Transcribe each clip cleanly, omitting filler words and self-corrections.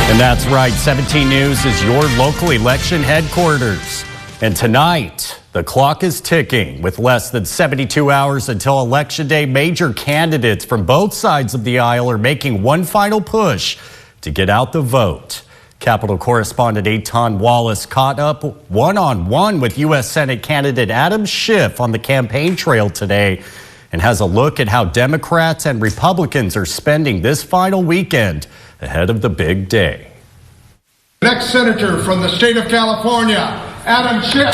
And that's right, 17 News is your local election headquarters. And tonight, the clock is ticking. With less than 72 hours until Election Day, major candidates from both sides of the aisle are making one final push to get out the vote. Capitol correspondent Eitan Wallace caught up one-on-one with U.S. Senate candidate Adam Schiff on the campaign trail today and has a look at how Democrats and Republicans are spending this final weekend ahead of the big day. Next senator from the state of California, Adam Schiff.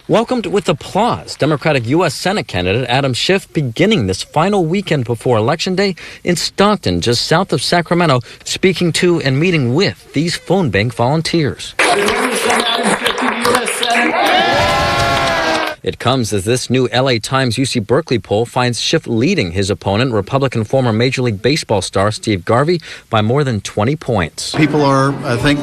Welcomed with applause, Democratic U.S. Senate candidate Adam Schiff beginning this final weekend before Election Day in Stockton, just south of Sacramento, speaking to and meeting with these phone bank volunteers. It comes as this new LA Times UC Berkeley poll finds Schiff leading his opponent, Republican former Major League Baseball star Steve Garvey, by more than 20 points. People are, I think,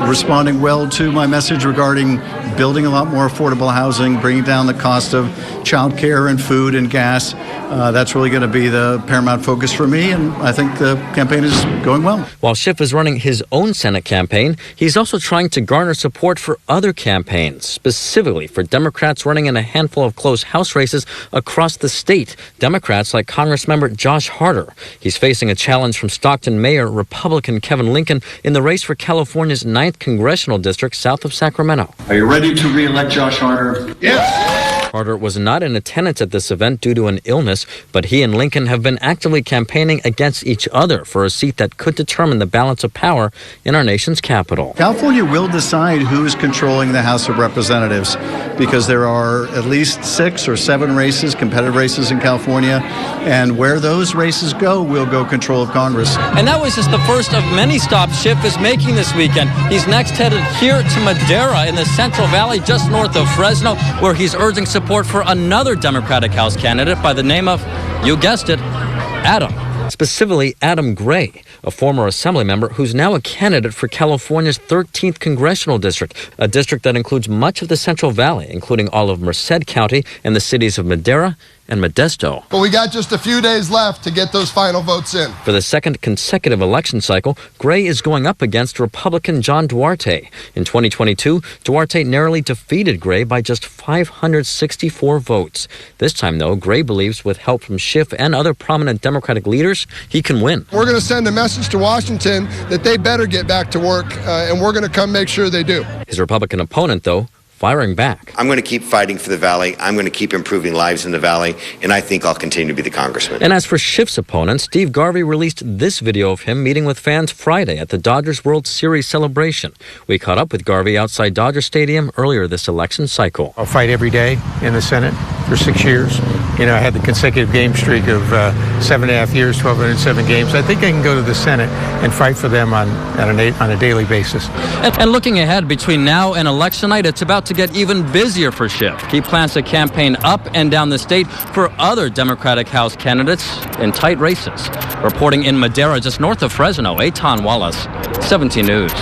responding well to my message regarding building a lot more affordable housing, bringing down the cost of child care and food and gas. That's really going to be the paramount focus for me, and I think the campaign is going well. While Schiff is running his own Senate campaign, he's also trying to garner support for other campaigns, specifically for Democrats running in a handful of close House races across the state. Democrats like Congressmember Josh Harder. He's facing a challenge from Stockton Mayor Republican Kevin Lincoln in the race for California's 9th congressional district south of Sacramento. Are you ready to re-elect Josh Harder? Yes. Harder was not in attendance at this event due to an illness, but he and Lincoln have been actively campaigning against each other for a seat that could determine the balance of power in our nation's capital. California will decide who's controlling the House of Representatives because there are at least 6 or 7 races, competitive races in California, and where those races go, will go control of Congress. And that was just the first of many stops Schiff is making this weekend. He's next headed here to Madera in the Central Valley, just north of Fresno, where he's urging support for another Democratic House candidate by the name of, you guessed it, Adam. Specifically, Adam Gray, a former assembly member who's now a candidate for California's 13th congressional district, a district that includes much of the Central Valley, including all of Merced County and the cities of Madera and Modesto. But we got just a few days left to get those final votes in. For the second consecutive election cycle, Gray is going up against Republican John Duarte. In 2022, Duarte narrowly defeated Gray by just 564 votes. This time, though, Gray believes with help from Schiff and other prominent Democratic leaders, he can win. We're going to send a message to Washington that they better get back to work, and we're going to come make sure they do. His Republican opponent, though, firing back. I'm going to keep fighting for the Valley. I'm going to keep improving lives in the Valley, and I think I'll continue to be the congressman. And as for Schiff's opponent, Steve Garvey released this video of him meeting with fans Friday at the Dodgers World Series celebration. We caught up with Garvey outside Dodger Stadium earlier this election cycle. I'll fight every day in the Senate for 6 years. You know, I had the consecutive game streak of 7.5 years, 1,207 games. I think I can go to the Senate and fight for them on a daily basis. And looking ahead, between now and election night, it's about to get even busier for Schiff. He plans to campaign up and down the state for other Democratic House candidates in tight races. Reporting in Madera, just north of Fresno, Eitan Wallace, 17 News.